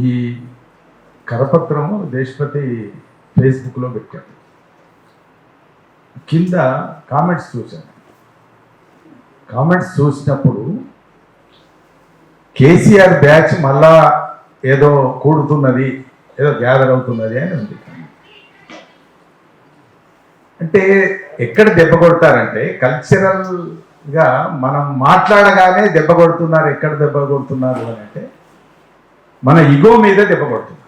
ఈ కరపత్రము దేశపతి ఫేస్బుక్లో పెట్టాడు. కింద కామెంట్స్ చూశాను. కామెంట్స్ చూసినప్పుడు కేసీఆర్ బ్యాచ్ మళ్ళా ఏదో కూడుతున్నది, ఏదో గ్యాదర్ అవుతున్నది అని ఉంది. అంటే ఎక్కడ దెబ్బ కొడతారంటే కల్చరల్గా మనం మాట్లాడగానే దెబ్బ కొడుతున్నారు. ఎక్కడ దెబ్బ కొడుతున్నారు అని అంటే మన ఇగో మీద దెబ్బ కొడుతున్నారు.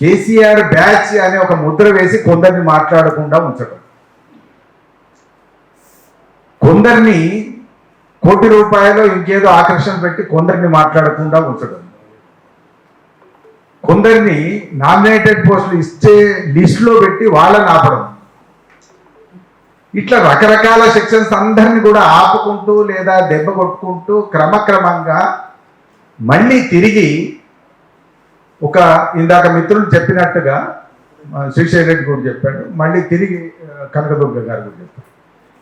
కేసీఆర్ బ్యాచ్ అనే ఒక ముద్ర వేసి కొందరిని మాట్లాడకుండా ఉంచడం, కొందరిని కోటి రూపాయలు ఇంకేదో ఆకర్షణ పెట్టి కొందరిని మాట్లాడకుండా ఉంచడం, కొందరిని నామినేటెడ్ పోస్టులు ఇచ్చే లిస్టులో పెట్టి వాళ్ళని ఆపడం, ఇట్లా రకరకాల సెక్షన్స్ అందరినీ కూడా ఆపుకుంటూ లేదా దెబ్బ కొట్టుకుంటూ క్రమక్రమంగా మళ్ళీ తిరిగి ఒక ఇందాక మిత్రులు చెప్పినట్టుగా శ్రీశైల రెడ్డి కూడా చెప్పాడు, మళ్ళీ తిరిగి కనకదుర్గ గారు కూడా చెప్పారు,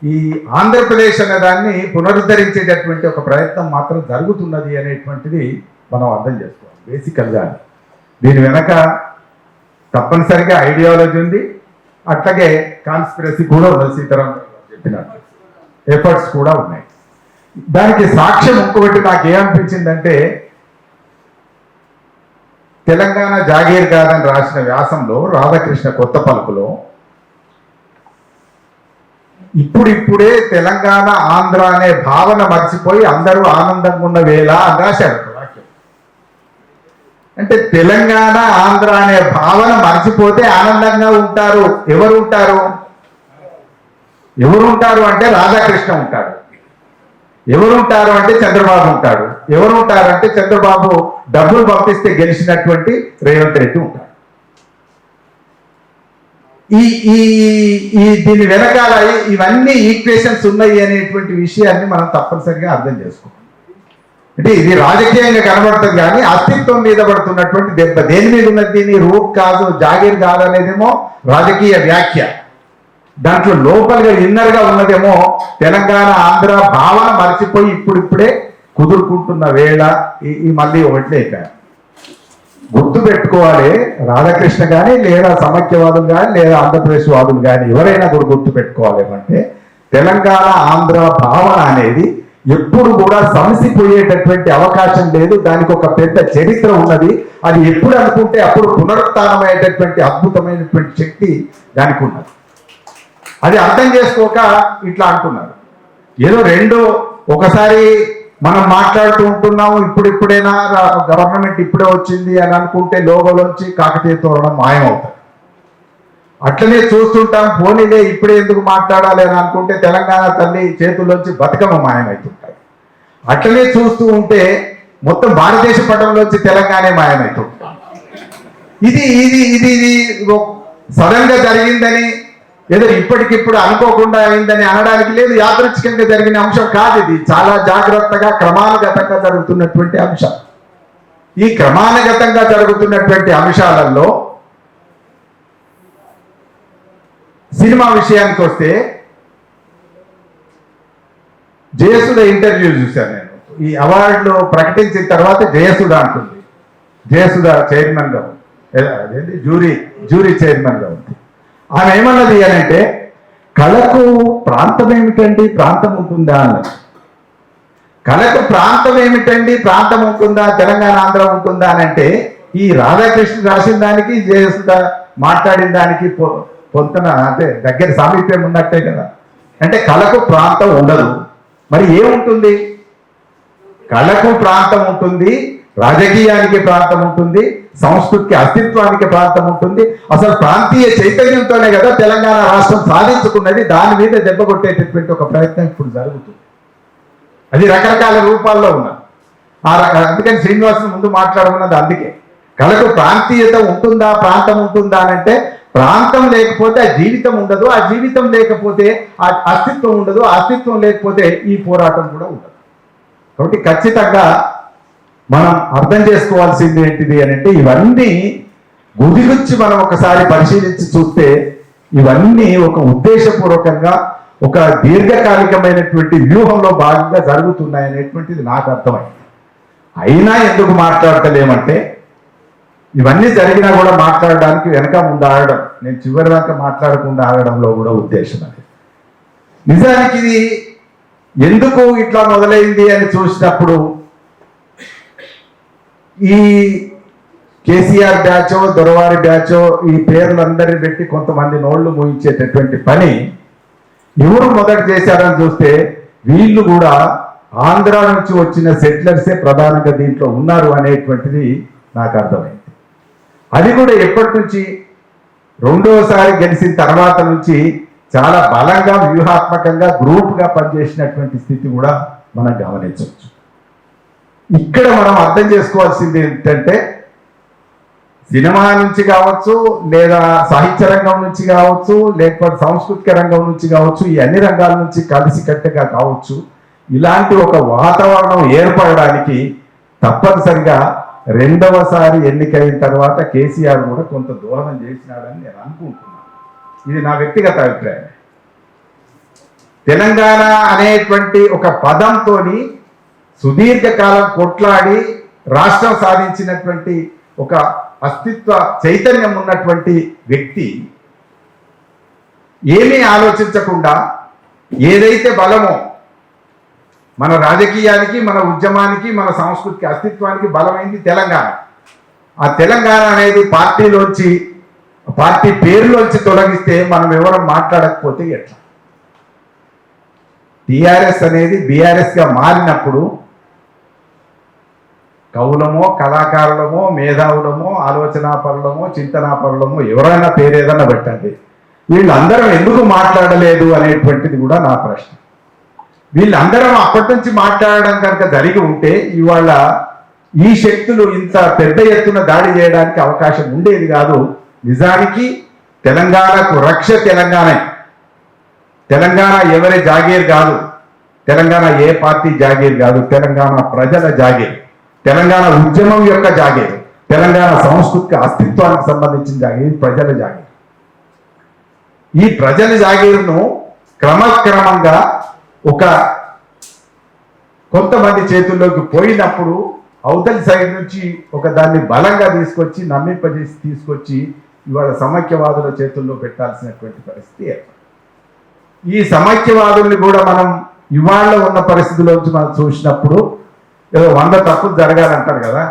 ఈ ఆంధ్రప్రదేశ్ అనే దాన్ని పునరుద్ధరించేటటువంటి ఒక ప్రయత్నం మాత్రం జరుగుతున్నది అనేటువంటిది మనం అర్థం చేసుకోవాలి. బేసికల్గా దీని వెనక తప్పనిసరిగా ఐడియాలజీ ఉంది, అట్లాగే కాన్స్పిరసీ కూడా ఉంది. సీతారాం చెప్పినట్టు ఎఫర్ట్స్ కూడా ఉన్నాయి. దానికి సాక్ష్యం ఇంకొకటి నాకు ఏమనిపించిందంటే, తెలంగాణ జాగీర్ కాదని రాసిన వ్యాసంలో రాధాకృష్ణ కొత్త పలుకులో ఇప్పుడిప్పుడే తెలంగాణ ఆంధ్ర అనే భావన మర్చిపోయి అందరూ ఆనందంగా ఉన్న వేళ అని రాశారు వాక్యం. అంటే తెలంగాణ ఆంధ్ర అనే భావన మర్చిపోతే ఆనందంగా ఉంటారు. ఎవరు ఉంటారు అంటే రాధాకృష్ణ ఉంటాడు. ఎవరు ఉంటారు అంటే చంద్రబాబు ఉంటాడు. ఎవరు ఉంటారు అంటే చంద్రబాబు డబ్బులు పంపిస్తే గెలిచినటువంటి రేవంత్ రెడ్డి ఉంటాడు. దీని వెనకాల ఇవన్నీ ఈక్వేషన్స్ ఉన్నాయి అనేటువంటి విషయాన్ని మనం తప్పనిసరిగా అర్థం చేసుకోవాలి. అంటే ఇది రాజకీయంగా కనబడుతుంది కానీ అస్తిత్వం మీద పడుతున్నటువంటి దెబ్బ దేని మీద ఉన్నది? దీని రూట్ కాదు, జాగీర్ కాదు అనేదేమో రాజకీయ వ్యాఖ్య. దాంట్లో లోపలిగా ఇన్నర్గా ఉన్నదేమో తెలంగాణ ఆంధ్ర భావన మర్చిపోయి ఇప్పుడిప్పుడే కుదురుకుంటున్న వేళ ఈ మళ్ళీ ఒకటి గుర్తు పెట్టుకోవాలి. రాధాకృష్ణ కానీ లేదా సమైక్యవాదులు కానీ లేదా ఆంధ్రప్రదేశ్ వాదులు కానీ ఎవరైనా కూడా గుర్తు పెట్టుకోవాలి ఏమంటే, తెలంగాణ ఆంధ్ర భావన అనేది ఎప్పుడు కూడా సమసిపోయేటటువంటి అవకాశం లేదు. దానికి ఒక పెద్ద చరిత్ర ఉన్నది. అది ఎప్పుడు అనుకుంటే అప్పుడు పునరుత్థానమయ్యేటటువంటి అద్భుతమైనటువంటి శక్తి దానికి ఉన్నది. అది అర్థం చేసుకోక ఇట్లా అంటున్నారు. ఏదో రెండో ఒకసారి మనం మాట్లాడుతూ ఉంటున్నాము, ఇప్పుడైనా గవర్నమెంట్ ఇప్పుడే వచ్చింది అని అనుకుంటే లోగోలోంచి కాకతీయ తోరణం మాయమవుతాయి. అట్లనే చూస్తుంటాం, పోనీలే ఇప్పుడే ఎందుకు మాట్లాడాలి అని అనుకుంటే తెలంగాణ తల్లి చేతుల్లోంచి బతుకమ్మ మాయమవుతుంటాయి. అట్లనే చూస్తూ ఉంటే మొత్తం భారతదేశ పటంలోంచి తెలంగాణ మాయమవుతుంటాం. ఇది ఇది ఇది ఇది సడన్ గా జరిగిందని ఏదో ఇప్పటికిప్పుడు అనుకోకుండా అయిందని అనడానికి లేదు. యాదృచ్ఛికంగా జరిగిన అంశం కాదు. ఇది చాలా జాగ్రత్తగా క్రమానుగతంగా జరుగుతున్నటువంటి అంశం. ఈ క్రమానుగతంగా జరుగుతున్నటువంటి అంశాలలో సినిమా విషయానికి వస్తే జయసుధ ఇంటర్వ్యూ చూశాను నేను. ఈ అవార్డులు ప్రకటించిన తర్వాత జయసుధ అంటుంది, జయసుధ చైర్మన్ గా అదేంటి జ్యూరీ చైర్మన్ గా ఉంది. ఆమె ఏమన్నది అని అంటే, కళకు ప్రాంతం ఏమిటండి, ప్రాంతం ఉంటుందా అన్నది. కళకు ప్రాంతం ఏమిటండి, ప్రాంతం ఉంటుందా, తెలంగాణ ఆంధ్ర ఉంటుందా అని అంటే, ఈ రాధాకృష్ణ రాసిన దానికి జయసుధ మాట్లాడిన దానికి పొంతన అంటే దగ్గర సామీప్యం ఉన్నట్టే కదా. అంటే కళకు ప్రాంతం ఉండదు, మరి ఏముంటుంది? కళకు ప్రాంతం ఉంటుంది, రాజకీయానికి ప్రాంతం ఉంటుంది, సంస్కృతికి అస్తిత్వానికి ప్రాంతం ఉంటుంది. అసలు ప్రాంతీయ చైతన్యంతోనే కదా తెలంగాణ రాష్ట్రం సాధించుకున్నది. దాని మీద దెబ్బ కొట్టేటటువంటి ఒక ప్రయత్నం ఇప్పుడు జరుగుతుంది. అది రకరకాల రూపాల్లో ఉన్నది. అందుకని శ్రీనివాసన్ ముందు మాట్లాడమన్నది అందుకే. కళకు ప్రాంతీయత ఉంటుందా, ప్రాంతం ఉంటుందా అని అంటే, ప్రాంతం లేకపోతే ఆ జీవితం ఉండదు, ఆ జీవితం లేకపోతే ఆ అస్తిత్వం ఉండదు, ఆ అస్తిత్వం లేకపోతే ఈ పోరాటం కూడా ఉండదు. కాబట్టి ఖచ్చితంగా మనం అర్థం చేసుకోవాల్సింది ఏంటిది అని అంటే, ఇవన్నీ గుదిగుచ్చి మనం ఒకసారి పరిశీలించి చూస్తే ఇవన్నీ ఒక ఉద్దేశపూర్వకంగా ఒక దీర్ఘకాలికమైనటువంటి వ్యూహంలో భాగంగా జరుగుతున్నాయి అనేటువంటిది నాకు అర్థమైంది. అయినా ఎందుకు మాట్లాడతలేమంటే ఇవన్నీ జరిగినా కూడా మాట్లాడడానికి వెనక ముందు ఆగడం, నేను చివరి దాకా మాట్లాడకుండా ఆగడంలో కూడా ఉద్దేశం అది. నిజానికి ఇది ఎందుకు ఇట్లా మొదలైంది అని చూసినప్పుడు ఈ కేసీఆర్ బ్యాచో దొరవారి బ్యాచో ఈ పేర్లందరినీ పెట్టి కొంతమంది నోళ్లు మూయించేటటువంటి పని ఎవరు మొదట చేశారని చూస్తే వీళ్ళు కూడా ఆంధ్ర నుంచి వచ్చిన సెటిలర్సే ప్రధానంగా దీంట్లో ఉన్నారు అనేటువంటిది నాకు అర్థమైంది. అది కూడా ఎప్పటి నుంచి, రెండోసారి గెలిచిన తర్వాత నుంచి చాలా బలంగా వ్యూహాత్మకంగా గ్రూప్గా పనిచేసినటువంటి స్థితి కూడా మనం గమనించవచ్చు. ఇక్కడ మనం అర్థం చేసుకోవాల్సింది ఏంటంటే సినిమా నుంచి కావచ్చు, లేదా సాహిత్య రంగం నుంచి కావచ్చు, లేకపోతే సాంస్కృతిక రంగం నుంచి కావచ్చు, ఈ అన్ని రంగాల నుంచి కలిసికట్టుగా కావచ్చు, ఇలాంటి ఒక వాతావరణం ఏర్పడడానికి తప్పనిసరిగా రెండవసారి ఎన్నికైన తర్వాత కేసీఆర్ కూడా కొంత దోహదం చేసినాడని నేను అనుకుంటున్నాను. ఇది నా వ్యక్తిగత అభిప్రాయం. తెలంగాణ అనేటువంటి ఒక పదంతో సుదీర్ఘకాలం కొట్లాడి రాష్ట్రం సాధించినటువంటి ఒక అస్తిత్వ చైతన్యం ఉన్నటువంటి వ్యక్తి ఏమీ ఆలోచించకుండా ఏదైతే బలమో మన రాజకీయానికి, మన ఉద్యమానికి, మన సంస్కృతికి, అస్తిత్వానికి బలమైంది తెలంగాణ. ఆ తెలంగాణ అనేది పార్టీలోంచి, పార్టీ పేరులోంచి తొలగిస్తే మనం ఎవరు మాట్లాడకపోతే ఎట్లా? టిఆర్ఎస్ అనేది బీఆర్ఎస్గా మారినప్పుడు కవులమో, కళాకారులమో, మేధావులమో, ఆలోచనాపరులమో, చింతనాపరులమో ఎవరైనా పేరు ఏదన్నా పెట్టండి, వీళ్ళందరం ఎందుకు మాట్లాడలేదు అనేటువంటిది కూడా నా ప్రశ్న. వీళ్ళందరం అప్పటి నుంచి మాట్లాడడం కనుక జరిగి ఉంటే ఇవాళ ఈ శక్తులు ఇంత పెద్ద ఎత్తున దాడి చేయడానికి అవకాశం ఉండేది కాదు. నిజానికి తెలంగాణకు రక్ష తెలంగాణ. తెలంగాణ ఎవరి జాగీర్ కాదు, తెలంగాణ ఏ పార్టీ జాగీర్ కాదు, తెలంగాణ ప్రజల జాగీర్, తెలంగాణ ఉద్యమం యొక్క జాగీర్, తెలంగాణ సాంస్కృతిక అస్తిత్వానికి సంబంధించిన జాగీర్, ప్రజల జాగీర్. ఈ ప్రజల జాగీర్ను క్రమక్రమంగా ఒక కొంతమంది చేతుల్లోకి పోయినప్పుడు అవతలి సైడ్ నుంచి ఒక దాన్ని బలంగా తీసుకొచ్చి నమ్మింపజేసి తీసుకొచ్చి ఇవాళ సమైక్యవాదుల చేతుల్లో పెట్టాల్సినటువంటి పరిస్థితి. ఈ సమైక్యవాదుల్ని కూడా మనం ఇవాళ ఉన్న పరిస్థితిలోంచి మనం చూసినప్పుడు ఏదో 100 తప్పులు జరగాలంటారు కదా,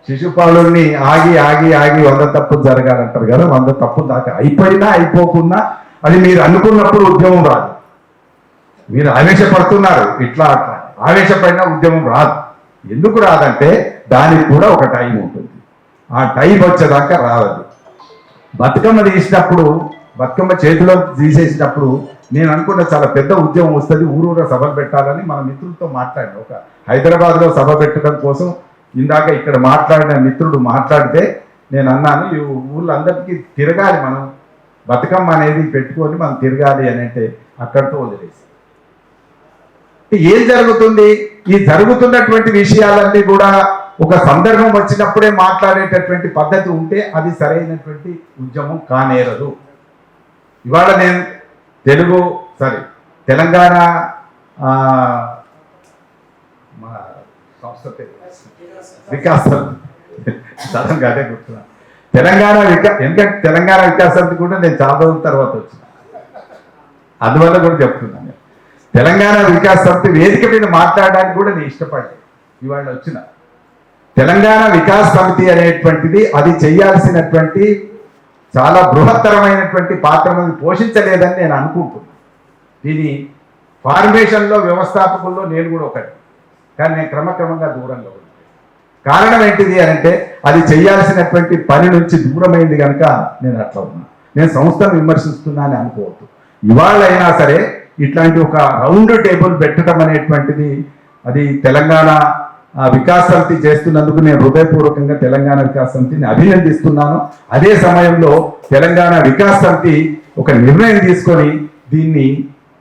శిశుపాలుని ఆగి ఆగి ఆగి 100 తప్పులు జరగాలంటారు కదా. 100 తప్పులు దాకా అయిపోయినా అయిపోకున్నా అది మీరు అనుకున్నప్పుడు ఉద్యమం రాదు. మీరు ఆవేశపడుతున్నారు, ఇట్లా అట్లా ఆవేశపడినా ఉద్యమం రాదు. ఎందుకు రాదంటే దానికి కూడా ఒక టైం ఉంటుంది. ఆ టైం వచ్చేదాకా రాదు. బతుకమ్మ తీసినప్పుడు, బతుకమ్మ చేతిలో తీసేసినప్పుడు నేను అనుకున్న చాలా పెద్ద ఉద్యమం వస్తుంది, ఊరూర సభలు పెట్టాలని మన మిత్రులతో మాట్లాడిన. ఒక హైదరాబాద్లో సభ పెట్టడం కోసం ఇందాక ఇక్కడ మాట్లాడిన మిత్రుడు మాట్లాడితే నేను అన్నాను, ఈ ఊళ్ళందరికీ తిరగాలి, మనం బతుకమ్మ అనేది పెట్టుకొని మనం తిరగాలి అని అంటే అక్కడితో వదిలేసి. ఏం జరుగుతుంది? ఈ జరుగుతున్నటువంటి విషయాలన్నీ కూడా ఒక సందర్భం వచ్చినప్పుడే మాట్లాడేటటువంటి పద్ధతి ఉంటే అది సరైనటువంటి ఉద్యమం కానేరదు. ఇవాళ నేను తెలంగాణ వికాస్ సడన్గా అదే గుర్తున్నా, ఎందుకంటే తెలంగాణ వికాస్ సమితి కూడా నేను చాలా రోజుల తర్వాత వచ్చిన, అందువల్ల కూడా చెప్తున్నాను. తెలంగాణ వికాస్ సమితి వేదిక మీద మాట్లాడడానికి కూడా నేను ఇష్టపడ్డాను. ఇవాళ వచ్చిన తెలంగాణ వికాస్ సమితి అనేటువంటిది అది చేయాల్సినటువంటి చాలా బృహత్తరమైనటువంటి పాత్రను పోషించలేదని నేను అనుకుంటున్నాను. దీని ఫార్మేషన్లో వ్యవస్థాపకుల్లో నేను కూడా ఒకటి, కానీ నేను క్రమక్రమంగా దూరంగా ఉన్నాను. కారణం ఏంటిది అంటే అది చేయాల్సినటువంటి పని నుంచి దూరమైంది కనుక నేను అట్లా ఉన్నాను. నేను సంస్థను విమర్శిస్తున్నానని అనుకోవద్దు. ఇవాళ అయినా సరే ఇట్లాంటి ఒక రౌండ్ టేబుల్ పెట్టడం అనేటువంటిది అది తెలంగాణ వికాస్ సమితి చేస్తున్నందుకు నేను హృదయపూర్వకంగా తెలంగాణ వికాస్ సమితిని అభినందిస్తున్నాను. అదే సమయంలో తెలంగాణ వికాస్ సమితి ఒక నిర్ణయం తీసుకొని దీన్ని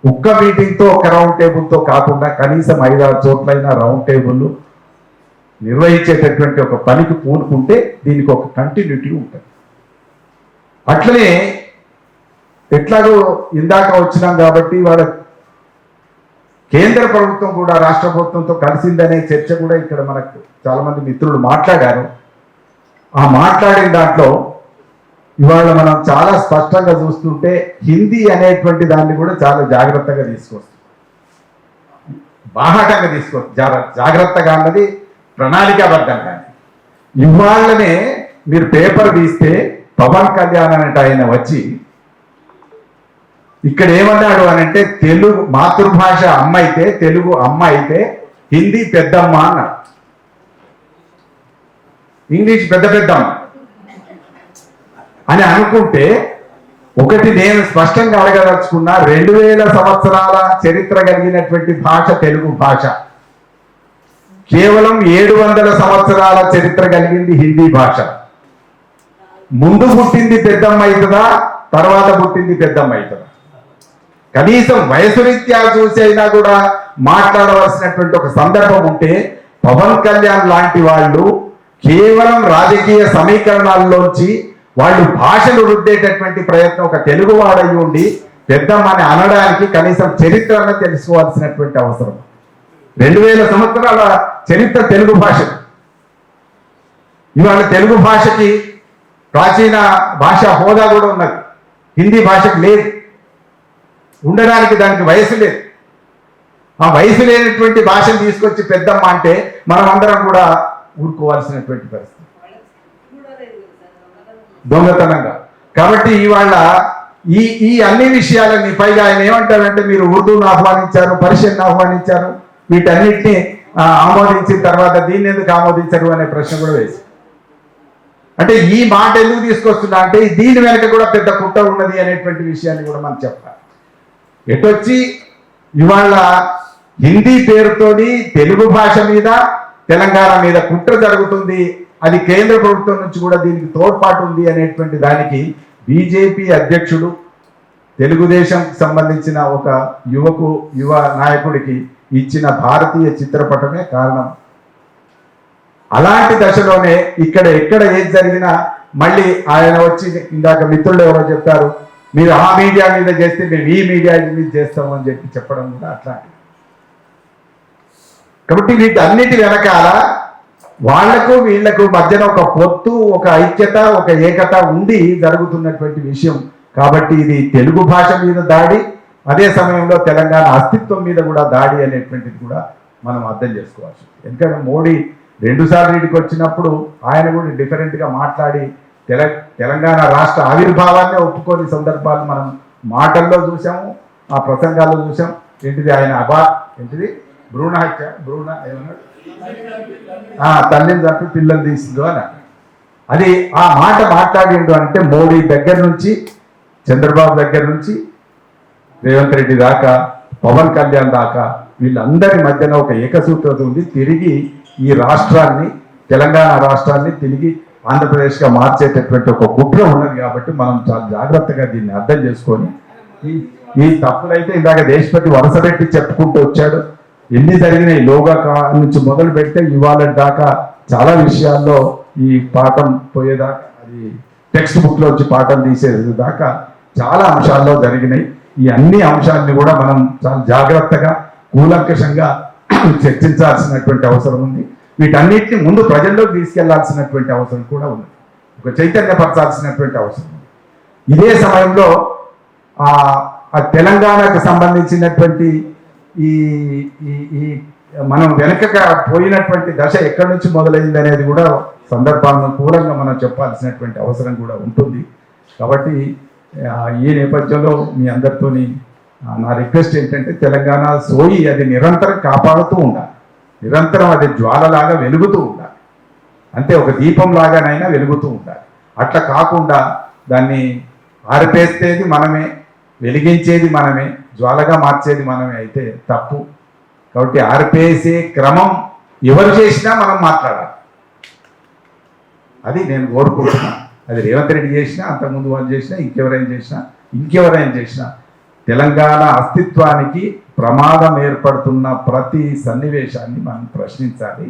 ఒక్క మీటింగ్తో ఒక రౌండ్ టేబుల్తో కాకుండా కనీసం 5-6 చోట్లైనా రౌండ్ టేబుల్ నిర్వహించేటటువంటి ఒక పనికి పూనుకుంటే దీనికి ఒక కంటిన్యూటీ ఉంటుంది. అట్లనే ఎట్లాగో ఇందాక వచ్చినాం కాబట్టి వాళ్ళ కేంద్ర ప్రభుత్వం కూడా రాష్ట్ర ప్రభుత్వంతో కలిసిందనే చర్చ కూడా ఇక్కడ మనకు చాలా మంది మిత్రులు మాట్లాడారు. ఆ మాట్లాడిన దాంట్లో ఇవాళ మనం చాలా స్పష్టంగా చూస్తుంటే హిందీ అనేటువంటి దాన్ని కూడా చాలా జాగ్రత్తగా తీసుకొస్తాం, బాహాటంగా తీసుకొస్తాం. జాగ్రత్తగా అన్నది ప్రణాళికాబద్ధంగా. ఇవాళ్ళనే మీరు పేపర్ తీస్తే పవన్ కళ్యాణ్ అనేట ఆయన వచ్చి ఇక్కడ ఏమన్నాడు అని అంటే, తెలుగు మాతృభాష అమ్మ అయితే, తెలుగు అమ్మ అయితే హిందీ పెద్దమ్మ అన్నాడు, ఇంగ్లీష్ పెద్ద పెద్దమ్మ అని అనుకుంటే, ఒకటి నేను స్పష్టంగా అడగదలుచుకున్నా, 2000 సంవత్సరాల చరిత్ర కలిగినటువంటి భాష తెలుగు భాష. కేవలం 700 సంవత్సరాల చరిత్ర కలిగింది హిందీ భాష. ముందు పుట్టింది పెద్దమ్మ అవుతుందా, తర్వాత పుట్టింది పెద్దమ్మ అవుతుందా? కనీసం వయసు రీత్యా చూసి అయినా కూడా మాట్లాడవలసినటువంటి ఒక సందర్భం ఉంటే, పవన్ కళ్యాణ్ లాంటి వాళ్ళు కేవలం రాజకీయ సమీకరణాల్లోంచి వాళ్ళు భాషను రుద్దేటటువంటి ప్రయత్నం, ఒక తెలుగు వాడయి ఉండి పెద్దమ్మని అనడానికి కనీసం చరిత్రను తెలుసుకోవాల్సినటువంటి అవసరం. 2000 సంవత్సరాల చరిత్ర తెలుగు భాష. ఇవాళ తెలుగు భాషకి ప్రాచీన భాష హోదా కూడా ఉన్నది, హిందీ భాషకు లేదు. ఉండడానికి దానికి వయసు లేదు. ఆ వయసు లేనటువంటి భాషను తీసుకొచ్చి పెద్దమ్మ అంటే మనం అందరం కూడా ఊరుకోవాల్సినటువంటి పరిస్థితి, దొంగతనంగా. కాబట్టి ఇవాళ ఈ అన్ని విషయాలని, పైగా ఆయన ఏమంటారంటే, మీరు ఉర్దూను ఆహ్వానించారు, పర్షియన్ ఆహ్వానించారు, వీటన్నిటిని ఆమోదించిన తర్వాత దీన్ని ఎందుకు ఆమోదించరు అనే ప్రశ్న కూడా వేసి, అంటే ఈ మాట ఎందుకు తీసుకొస్తున్నా అంటే దీని వెనక కూడా పెద్ద కుట్ర ఉన్నది అనేటువంటి విషయాన్ని కూడా మనం చెప్పాలి. ఎటొచ్చి ఇవాళ హిందీ పేరుతోని తెలుగు భాష మీద, తెలంగాణ మీద కుట్ర జరుగుతుంది. అది కేంద్ర ప్రభుత్వం నుంచి కూడా దీనికి తోడ్పాటు ఉంది అనేటువంటి దానికి బీజేపీ అధ్యక్షుడు, తెలుగుదేశం సంబంధించిన ఒక యువ నాయకుడికి ఇచ్చిన భారతీయ చిత్రపటమే కారణం. అలాంటి దశలోనే ఎక్కడ ఏది జరిగినా మళ్ళీ ఆయన వచ్చి, ఇందాక మిత్రులు ఎవరో చెప్పారు, మీరు ఆ మీడియా మీద చేస్తే మేము ఈ మీడియా మీద చేస్తాము అని చెప్పడం కూడా అట్లాంటి. కాబట్టి వీటన్నిటి వెనకాల వాళ్లకు వీళ్లకు మధ్యన ఒక పొత్తు, ఒక ఐక్యత, ఒక ఏకత ఉండి జరుగుతున్నటువంటి విషయం. కాబట్టి ఇది తెలుగు భాష మీద దాడి, అదే సమయంలో తెలంగాణ అస్తిత్వం మీద కూడా దాడి అనేటువంటిది కూడా మనం అర్థం చేసుకోవచ్చు. ఎందుకంటే మోడీ 2 సార్లు ఇంటికి వచ్చినప్పుడు ఆయన కూడా డిఫరెంట్గా మాట్లాడి తెలంగాణ రాష్ట్ర ఆవిర్భావాన్ని ఒప్పుకోని సందర్భాలు మనం మాటల్లో చూసాము, ఆ ప్రసంగాల్లో చూసాం. ఏంటిది ఆయన భ్రూణ హత్య, ఏమన్నాడు, తల్లిని చంపి పిల్లలు తీసిందో అని. అది ఆ మాట మాట్లాడిండు అంటే మోడీ దగ్గర నుంచి, చంద్రబాబు దగ్గర నుంచి, రేవంత్ రెడ్డి దాకా, పవన్ కళ్యాణ్ దాకా వీళ్ళందరి మధ్యన ఒక ఏకసూత్రత ఉంది. తిరిగి ఈ రాష్ట్రాన్ని, తెలంగాణ రాష్ట్రాన్ని తిరిగి ఆంధ్రప్రదేశ్గా మార్చేటటువంటి ఒక కుట్ర ఉన్నది. కాబట్టి మనం చాలా జాగ్రత్తగా దీన్ని అర్థం చేసుకొని, ఈ తప్పులైతే ఇందాక దేశపతి వరుస పెట్టి చెప్పుకుంటూ వచ్చాడు. ఎన్ని జరిగినాయి లోగా నుంచి మొదలు పెడితే ఇవాళ దాకా చాలా విషయాల్లో ఈ పాఠం పోయేదాకా, అది టెక్స్ట్ బుక్ లో వచ్చి పాఠం తీసేది దాకా చాలా అంశాల్లో జరిగినాయి. ఈ అన్ని అంశాలని కూడా మనం చాలా జాగ్రత్తగా, కూలంకషంగా చర్చించాల్సినటువంటి అవసరం ఉంది. వీటన్నిటిని ముందు ప్రజల్లోకి తీసుకెళ్లాల్సినటువంటి అవసరం కూడా ఉంది, ఒక చైతన్యపరచాల్సినటువంటి అవసరం ఉంది. ఇదే సమయంలో ఆ తెలంగాణకు సంబంధించినటువంటి ఈ మనం వెనకగా పోయినటువంటి దశ ఎక్కడి నుంచి మొదలైంది అనేది కూడా సందర్భాలను పూర్వంగా మనం చెప్పాల్సినటువంటి అవసరం కూడా ఉంటుంది. కాబట్టి ఈ నేపథ్యంలో మీ అందరితోని నా రిక్వెస్ట్ ఏంటంటే, తెలంగాణ సోయి అది నిరంతరం కాపాడుతూ ఉండాలి, నిరంతరం అది జ్వాలలాగా వెలుగుతూ ఉండాలి, అంతే ఒక దీపం లాగానైనా వెలుగుతూ ఉండాలి. అట్లా కాకుండా దాన్ని ఆరిపేస్తేది మనమే, వెలిగించేది మనమే, జ్వాలగా మార్చేది మనమే అయితే తప్పు. కాబట్టి ఆరిపేసే క్రమం ఎవరు చేసినా మనం మాట్లాడాలి, అది నేను కోరుకుంటున్నాను. అది రేవంత్ రెడ్డి చేసినా, అంతకుముందు వాళ్ళు చేసినా, ఇంకెవరైనా చేసినా తెలంగాణ అస్తిత్వానికి ప్రమాదం ఏర్పడుతున్న ప్రతి సన్నివేశాన్ని మనం ప్రశ్నించాలి.